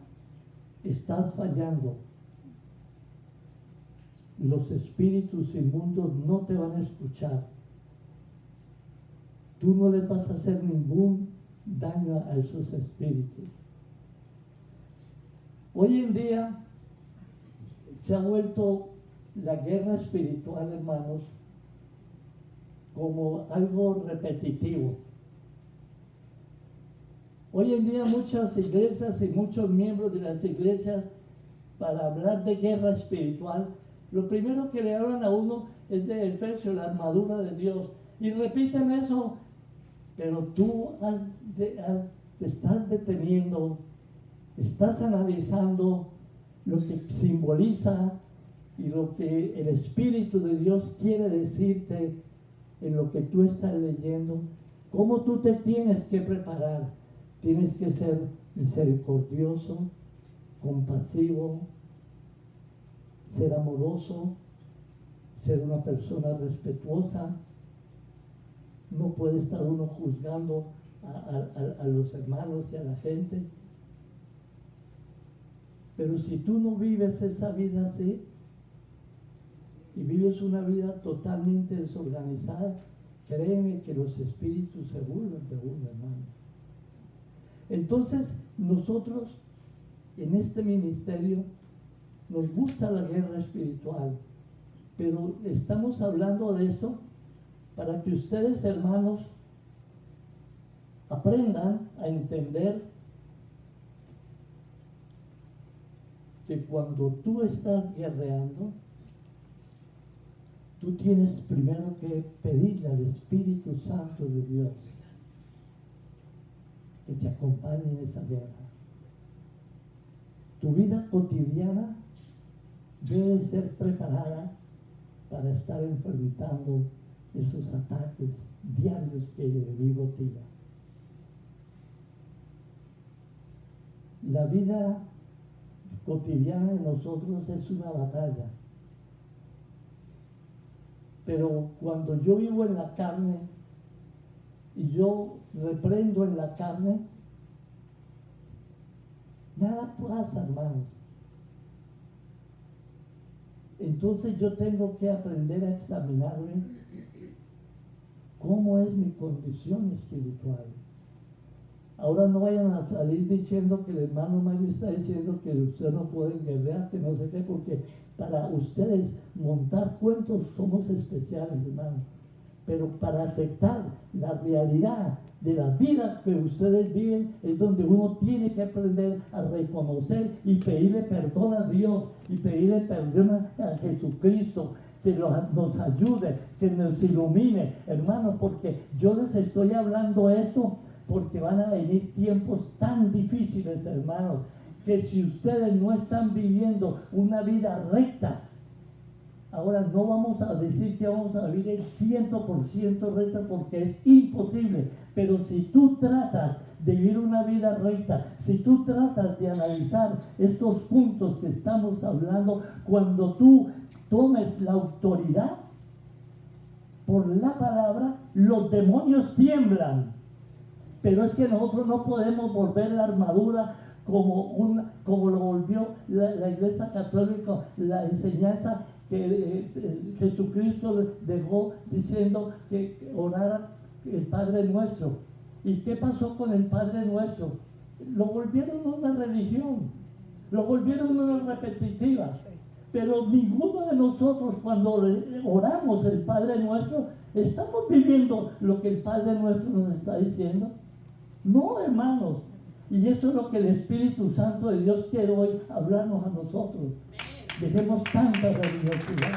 estás fallando. Los espíritus inmundos no te van a escuchar. Tú no les vas a hacer ningún daño a esos espíritus. Hoy en día se ha vuelto la guerra espiritual, hermanos, como algo repetitivo. Hoy en día muchas iglesias y muchos miembros de las iglesias, para hablar de guerra espiritual, lo primero que le hablan a uno es de Efesios, la armadura de Dios. Y repiten eso, pero tú te estás deteniendo, estás analizando lo que simboliza y lo que el Espíritu de Dios quiere decirte en lo que tú estás leyendo. ¿Cómo tú te tienes que preparar? Tienes que ser misericordioso, compasivo, ser amoroso, ser una persona respetuosa. No puede estar uno juzgando a los hermanos y a la gente. Pero si tú no vives esa vida así, y vives una vida totalmente desorganizada, créeme que los espíritus se burlan de uno, hermano. Entonces, nosotros en este ministerio nos gusta la guerra espiritual, pero estamos hablando de esto para que ustedes, hermanos, aprendan a entender que cuando tú estás guerreando, tú tienes primero que pedirle al Espíritu Santo de Dios que te acompañe en esa guerra. Tu vida cotidiana debe ser preparada para estar enfrentando esos ataques diarios que el enemigo tira. La vida cotidiana de nosotros es una batalla. Pero cuando yo vivo en la carne y yo reprendo en la carne, nada pasa, hermanos. Entonces yo tengo que aprender a examinarme cómo es mi condición espiritual. Ahora no vayan a salir diciendo que el hermano Mario está diciendo que ustedes no pueden guerrear, que no sé qué, porque para ustedes montar cuentos somos especiales, hermano. Pero para aceptar la realidad de la vida que ustedes viven es donde uno tiene que aprender a reconocer y pedirle perdón a Dios y pedirle perdón a Jesucristo, que nos ayude, que nos ilumine, hermano, porque yo les estoy hablando esto porque van a venir tiempos tan difíciles, hermanos, que si ustedes no están viviendo una vida recta, ahora no vamos a decir que vamos a vivir el 100% recta porque es imposible, pero si tú tratas de vivir una vida recta, si tú tratas de analizar estos puntos que estamos hablando, cuando tú tomes la autoridad por la palabra, los demonios tiemblan. Pero es que nosotros no podemos volver la armadura como lo volvió la Iglesia Católica, la enseñanza que Jesucristo dejó diciendo que orara el Padre Nuestro. ¿Y qué pasó con el Padre Nuestro? Lo volvieron una religión, lo volvieron una repetitiva. Pero ninguno de nosotros, cuando oramos el Padre Nuestro, estamos viviendo lo que el Padre Nuestro nos está diciendo. No, hermanos. Y eso es lo que el Espíritu Santo de Dios quiere hoy hablarnos a nosotros. Dejemos tanta religiosidad.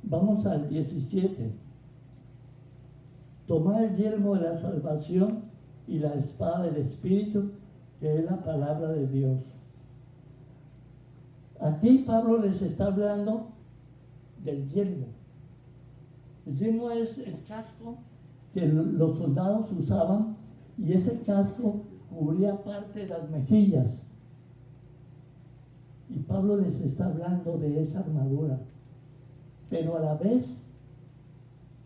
Vamos al 17. Tomar el yelmo de la salvación y la espada del Espíritu, que es la palabra de Dios. Aquí Pablo les está hablando del yelmo. El yelmo es el casco que los soldados usaban y ese casco cubría parte de las mejillas. Y Pablo les está hablando de esa armadura. Pero a la vez,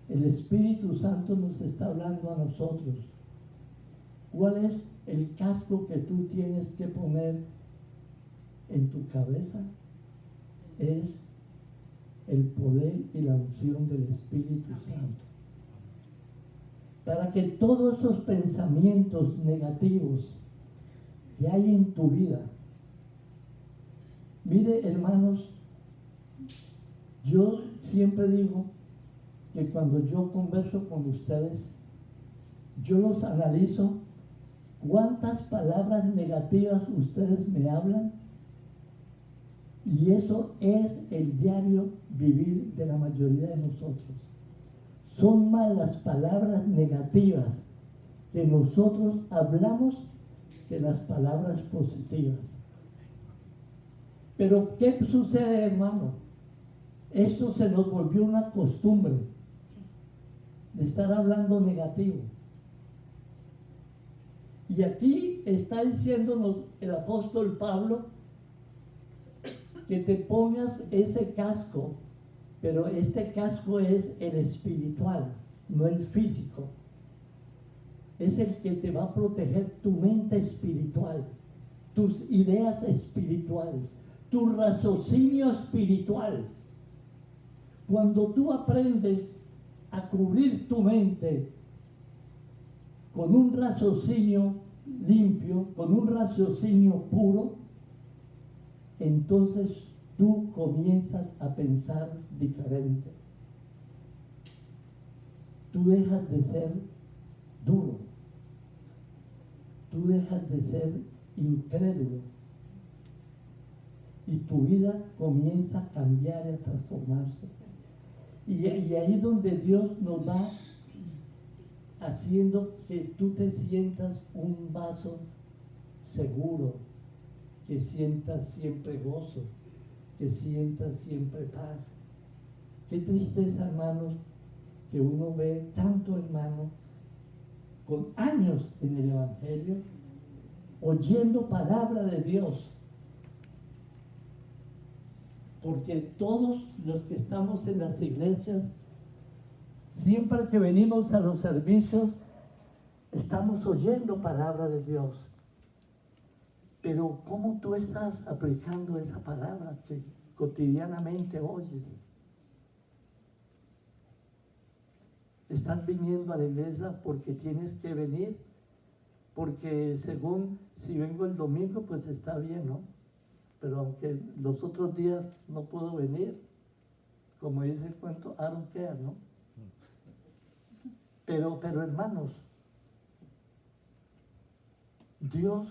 el Espíritu Santo nos está hablando a nosotros. ¿Cuál es el casco que tú tienes que poner en tu cabeza? Es el poder y la unción del Espíritu Santo. Para que todos esos pensamientos negativos que hay en tu vida, mire, hermanos, yo siempre digo que cuando yo converso con ustedes, yo los analizo cuántas palabras negativas ustedes me hablan, y eso es el diario vivir de la mayoría de nosotros. Son más las palabras negativas que nosotros hablamos que las palabras positivas. Pero ¿qué sucede, hermano? Esto se nos volvió una costumbre de estar hablando negativo. Y aquí está diciéndonos el apóstol Pablo que te pongas ese casco, pero este casco es el espiritual. no el físico. Es el que te va a proteger tu mente espiritual, tus ideas espirituales, tu raciocinio espiritual. Cuando tú aprendes a cubrir tu mente con un raciocinio limpio, con un raciocinio puro, entonces tú comienzas a pensar diferente. Tú dejas de ser duro, tú dejas de ser incrédulo y tu vida comienza a cambiar y a transformarse. Y ahí es donde Dios nos va haciendo que tú te sientas un vaso seguro, que sientas siempre gozo, que sientas siempre paz. Qué tristeza, hermanos, que uno ve tanto hermano con años en el Evangelio, oyendo palabra de Dios. Porque todos los que estamos en las iglesias, siempre que venimos a los servicios, estamos oyendo palabra de Dios. Pero ¿cómo tú estás aplicando esa palabra que cotidianamente oyes? Estás viniendo a la iglesia porque tienes que venir, porque según si vengo el domingo, pues está bien, ¿no? Pero aunque los otros días no puedo venir, como dice el cuento, I don't care, ¿no? Pero hermanos, Dios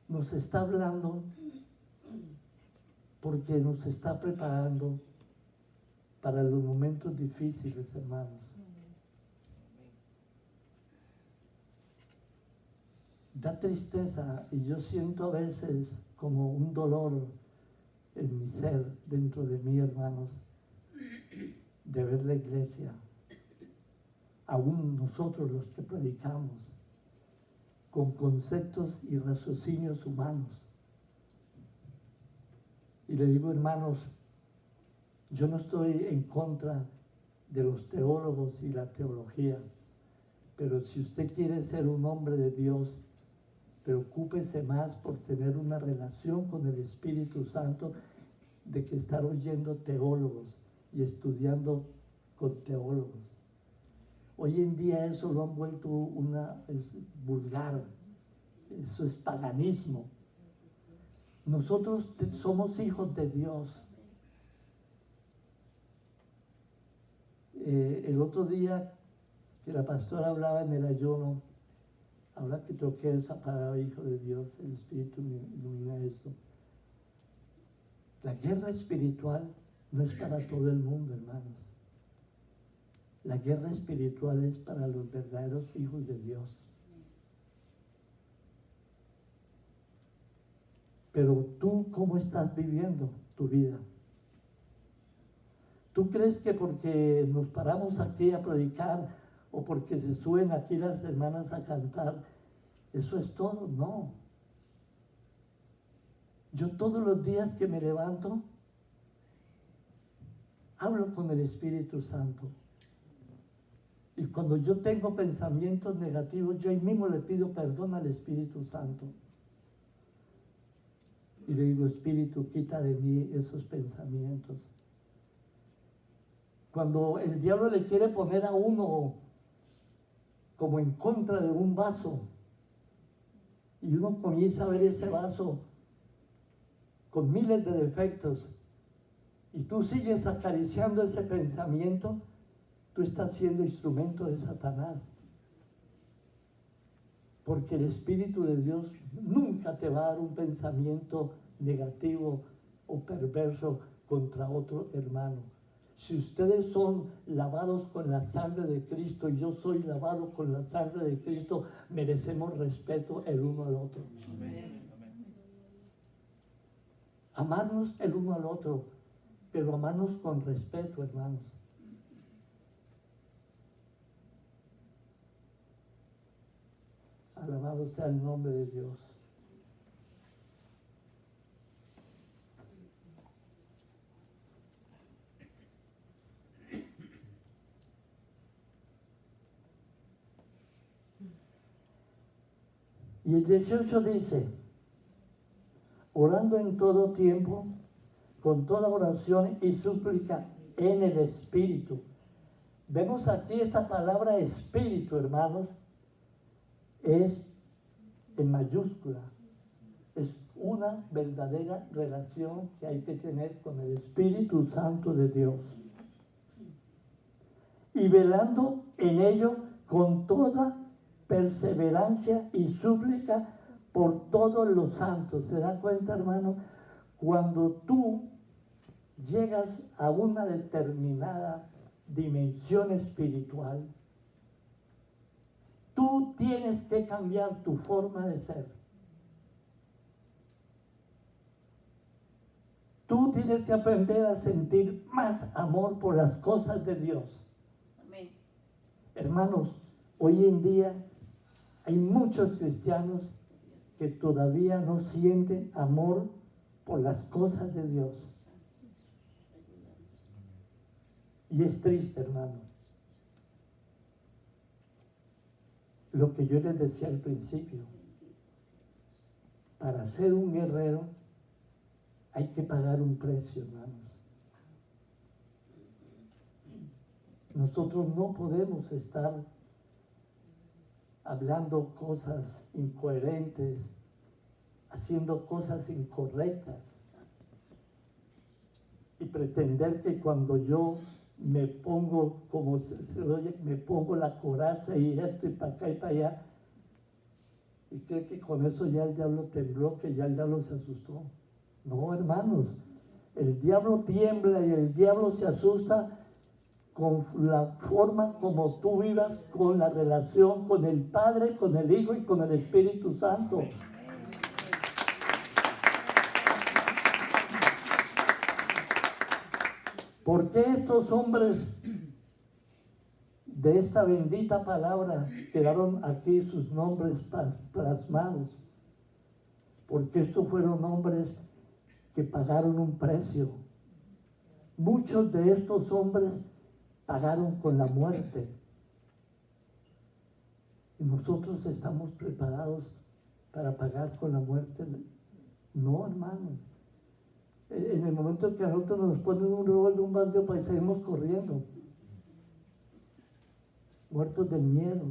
nos está hablando porque nos está preparando para los momentos difíciles, hermanos. Da tristeza y yo siento a veces como un dolor en mi ser, dentro de mí, hermanos, de ver la iglesia, aún nosotros los que predicamos, con conceptos y raciocinios humanos. Y le digo, hermanos, yo no estoy en contra de los teólogos y la teología, pero si usted quiere ser un hombre de Dios, preocúpese más por tener una relación con el Espíritu Santo de que estar oyendo teólogos y estudiando con teólogos. Hoy en día eso lo han vuelto es vulgar, eso es paganismo. Nosotros somos hijos de Dios. El otro día que la pastora hablaba en el ayuno, ahora que toqué esa palabra, hijo de Dios, el Espíritu me ilumina esto. La guerra espiritual no es para todo el mundo, hermanos. La guerra espiritual es para los verdaderos hijos de Dios. Pero tú, ¿cómo estás viviendo tu vida? ¿Tú crees que porque nos paramos aquí a predicar o porque se suben aquí las hermanas a cantar, eso es todo? No. Yo todos los días que me levanto, hablo con el Espíritu Santo. Y cuando yo tengo pensamientos negativos, yo ahí mismo le pido perdón al Espíritu Santo. Y le digo, Espíritu, quita de mí esos pensamientos. Cuando el diablo le quiere poner a uno como en contra de un vaso, y uno comienza a ver ese vaso con miles de defectos, y tú sigues acariciando ese pensamiento, tú estás siendo instrumento de Satanás. Porque el Espíritu de Dios nunca te va a dar un pensamiento negativo o perverso contra otro hermano. Si ustedes son lavados con la sangre de Cristo y yo soy lavado con la sangre de Cristo, merecemos respeto el uno al otro. Amén. Amarnos el uno al otro, pero amarnos con respeto, hermanos. Alabado sea el nombre de Dios. Y el 18 dice, orando en todo tiempo, con toda oración y súplica en el Espíritu. Vemos aquí esta palabra Espíritu, hermanos, es en mayúscula. Es una verdadera relación que hay que tener con el Espíritu Santo de Dios. Y velando en ello con toda perseverancia y súplica por todos los santos. ¿Se da cuenta, hermano? Cuando tú llegas a una determinada dimensión espiritual, tú tienes que cambiar tu forma de ser. Tú tienes que aprender a sentir más amor por las cosas de Dios. Amén. Hermanos, hoy en día hay muchos cristianos que todavía no sienten amor por las cosas de Dios. Y es triste, hermano. Lo que yo les decía al principio, para ser un guerrero hay que pagar un precio, hermanos. Nosotros no podemos estar hablando cosas incoherentes, haciendo cosas incorrectas y pretender que cuando yo me pongo, como se oye, me pongo la coraza y esto y para acá y para allá, y cree que con eso ya el diablo tembló, que ya el diablo se asustó. No, hermanos, el diablo tiembla y el diablo se asusta con la forma como tú vivas, con la relación con el Padre, con el Hijo y con el Espíritu Santo. ¿Por qué estos hombres de esta bendita palabra quedaron aquí sus nombres plasmados? Porque estos fueron hombres que pagaron un precio. Muchos de estos hombres pagaron con la muerte. ¿Y nosotros estamos preparados para pagar con la muerte? No, hermano. En el momento que a nosotros nos ponen un rol, un bandio, pues seguimos corriendo. Muertos del miedo.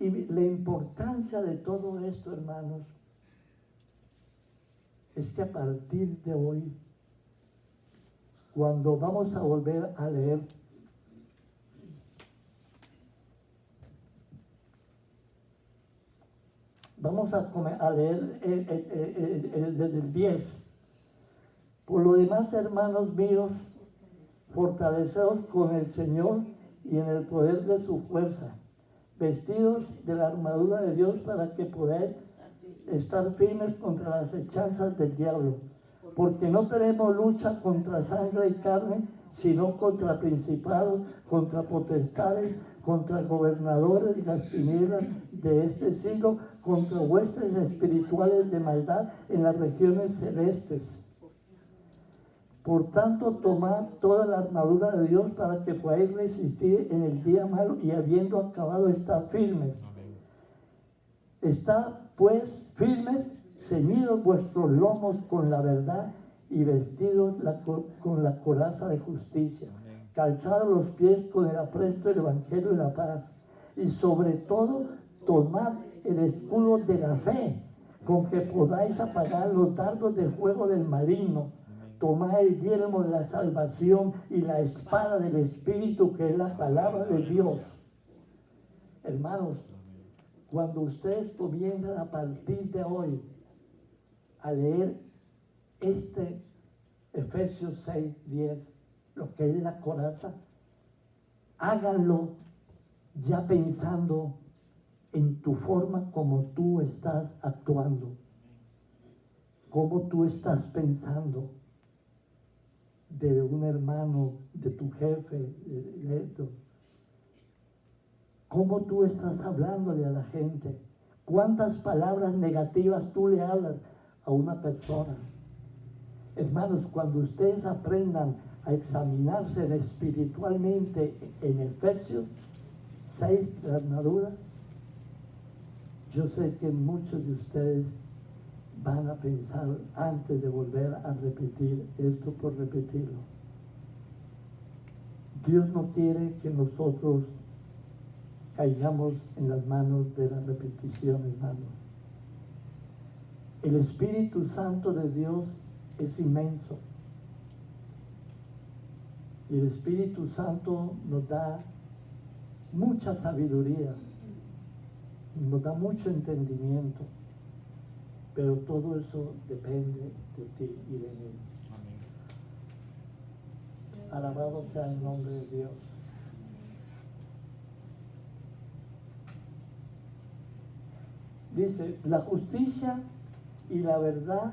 Y la importancia de todo esto, hermanos, es que a partir de hoy, cuando vamos a volver a leer vamos a leer desde el 10. Por lo demás, hermanos míos, fortaleceos con el Señor y en el poder de su fuerza, vestidos de la armadura de Dios para que podáis estar firmes contra las hechanzas del diablo, porque no tenemos lucha contra sangre y carne, sino contra principados, contra potestades, contra gobernadores de las tinieblas de este siglo, contra huestes espirituales de maldad en las regiones celestes. Por tanto, tomad toda la armadura de Dios para que podáis resistir en el día malo y habiendo acabado estar firmes. Estad pues firmes, ceñidos vuestros lomos con la verdad y vestidos con la coraza de justicia, calzados los pies con el apresto del evangelio de la paz, y sobre todo tomad el escudo de la fe, con que podáis apagar los dardos del fuego del maligno. Tomad el yelmo de la salvación y la espada del Espíritu, que es la palabra de Dios. Hermanos, cuando ustedes comienzan a partir de hoy a leer Efesios 6, 10, lo que es la coraza, háganlo ya pensando en tu forma como tú estás actuando, cómo tú estás pensando de un hermano, de tu jefe, de esto. ¿Cómo tú estás hablándole a la gente? ¿Cuántas palabras negativas tú le hablas a una persona? Hermanos, cuando ustedes aprendan a examinarse espiritualmente en Efesios, 6 la armadura, yo sé que muchos de ustedes van a pensar antes de volver a repetir esto por repetirlo. Dios no quiere que nosotros caigamos en las manos de la repetición, hermano. El Espíritu Santo de Dios es inmenso. Y el Espíritu Santo nos da mucha sabiduría, nos da mucho entendimiento, pero todo eso depende de ti y de mí. Alabado sea el nombre de Dios. Dice, la justicia y la verdad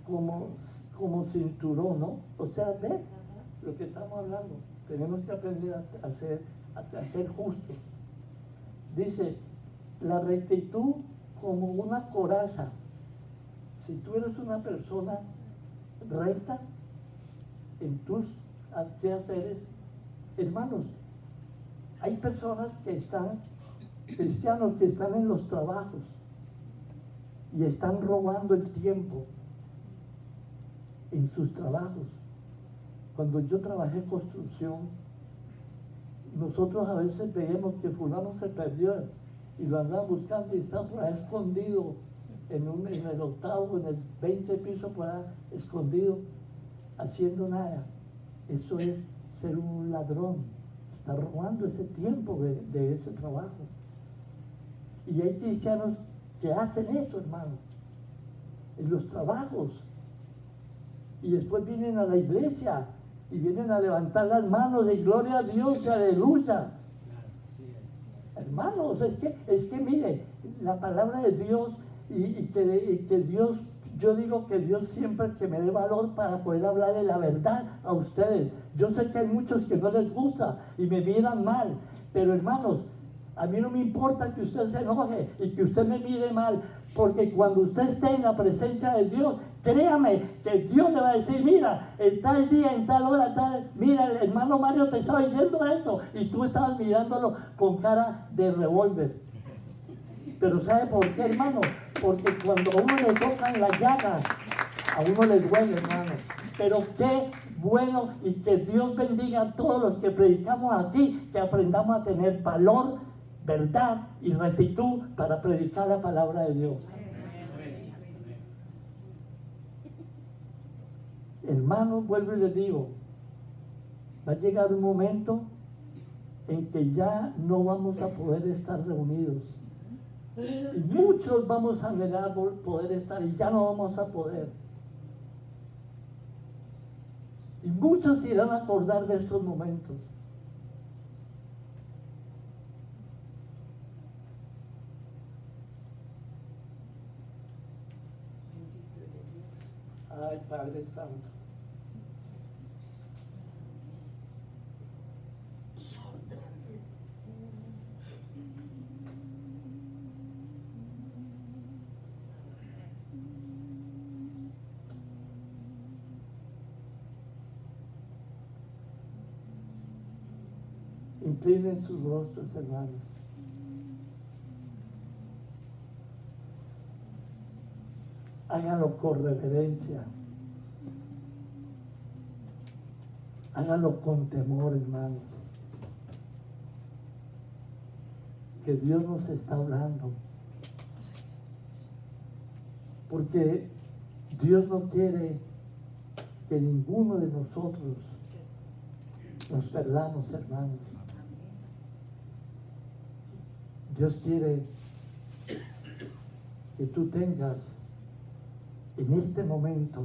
como cinturón, ¿no? O sea, ve lo que estamos hablando. Tenemos que aprender a ser justos. Dice, la rectitud como una coraza. Si tú eres una persona recta en tus quehaceres, hermanos, hay personas que están, cristianos que están en los trabajos y están robando el tiempo en sus trabajos. Cuando yo trabajé construcción, nosotros a veces veíamos que fulano se perdió y lo andaban buscando y estaba por ahí escondido en el 8º, en el 20 piso por ahí escondido, haciendo nada. Eso es ser un ladrón, está robando ese tiempo de ese trabajo. Y hay cristianos que hacen eso, hermano, en los trabajos. Y después vienen a la iglesia y vienen a levantar las manos de gloria a Dios y aleluya. Hermanos, es que mire, la palabra de Dios y que Dios, yo digo que Dios siempre que me dé valor para poder hablar de la verdad a ustedes. Yo sé que hay muchos que no les gusta y me miran mal, pero hermanos, a mí no me importa que usted se enoje y que usted me mire mal, porque cuando usted esté en la presencia de Dios, créame que Dios le va a decir, mira, en tal día, en tal hora, mira, el hermano Mario te estaba diciendo esto y tú estabas mirándolo con cara de revólver. Pero ¿sabe por qué, hermano? Porque cuando a uno le tocan las llagas, a uno le duele, hermano. Pero qué bueno, y que Dios bendiga a todos los que predicamos aquí, que aprendamos a tener valor, verdad y rectitud para predicar la palabra de Dios. Hermanos, vuelvo y les digo, va a llegar un momento en que ya no vamos a poder estar reunidos. Y muchos vamos a anhelar poder estar y ya no vamos a poder. Y muchos se irán a acordar de estos momentos. Ay, Padre Santo. Inclinen sus rostros, hermanos. Háganlo con reverencia. Háganlo con temor, hermanos. Que Dios nos está hablando. Porque Dios no quiere que ninguno de nosotros nos perdamos, hermanos. Dios quiere que tú tengas en este momento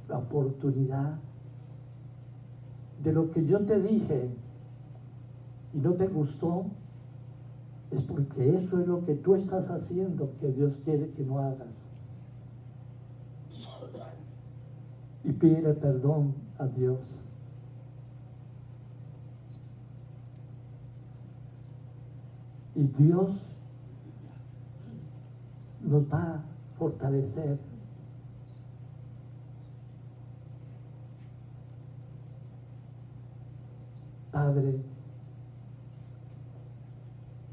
la oportunidad de lo que yo te dije y no te gustó, es porque eso es lo que tú estás haciendo que Dios quiere que no hagas. Y pide perdón a Dios. Y Dios nos va a fortalecer. Padre,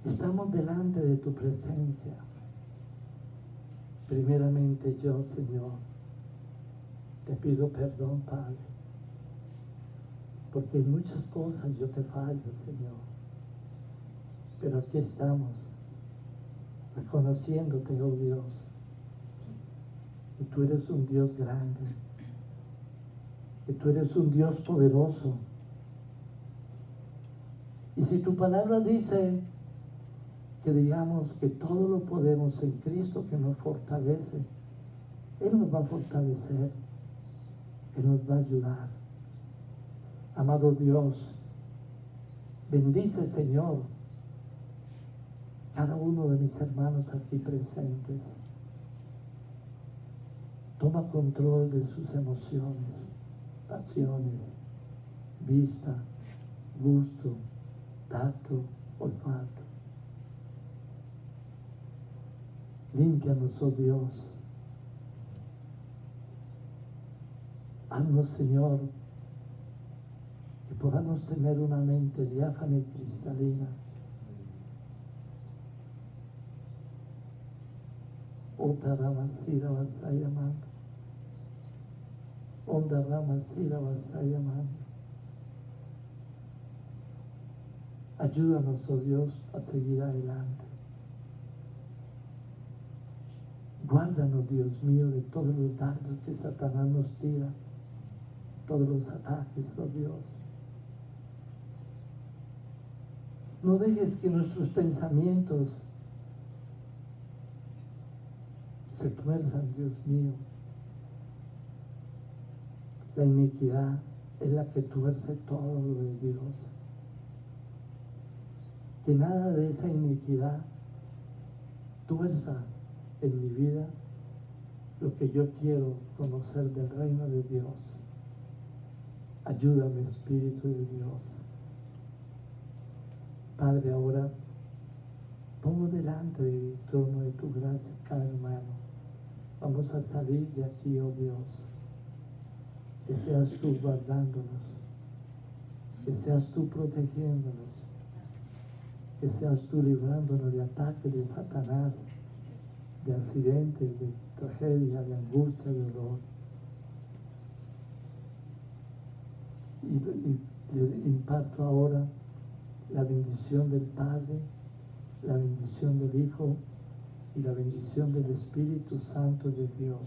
Estamos delante de tu presencia. Primeramente yo, Señor, te pido perdón, Padre, porque en muchas cosas yo te fallo, Señor. Pero aquí estamos, reconociéndote, oh Dios, que tú eres un Dios grande, que tú eres un Dios poderoso. Y si tu palabra dice que digamos que todo lo podemos en Cristo que nos fortalece, Él nos va a fortalecer, Él nos va a ayudar. Amado Dios, bendice, Señor, cada uno de mis hermanos aquí presentes. Toma control de sus emociones, pasiones, vista, gusto, tacto, olfato. Límpianos, oh Dios. Haznos, Señor, que podamos tener una mente diáfana y cristalina. Otra rama sira vasaya mando. Onda rama sira vasaya mando. Ayúdanos, oh Dios, a seguir adelante. Guárdanos, Dios mío, de todos los dardos que Satanás nos tira, todos los ataques, oh Dios. No dejes que nuestros pensamientos se tuerzan, Dios mío. La iniquidad es la que tuerce todo lo de Dios. Que nada de esa iniquidad tuerza en mi vida lo que yo quiero conocer del reino de Dios. Ayúdame, Espíritu de Dios. Padre, ahora pongo delante del trono de tu gracia cada hermano. Vamos a salir de aquí, oh Dios. Que seas tú guardándonos, que seas tú protegiéndonos, que seas tú librándonos de ataques de Satanás, de accidentes, de tragedia, de angustia, de dolor. Y le imparto ahora la bendición del Padre, la bendición del Hijo y la bendición del Espíritu Santo de Dios.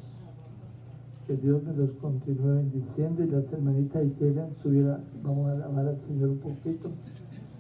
Que Dios me los continúe bendiciendo, y las hermanitas y quieran subir vamos a alabar al Señor un poquito.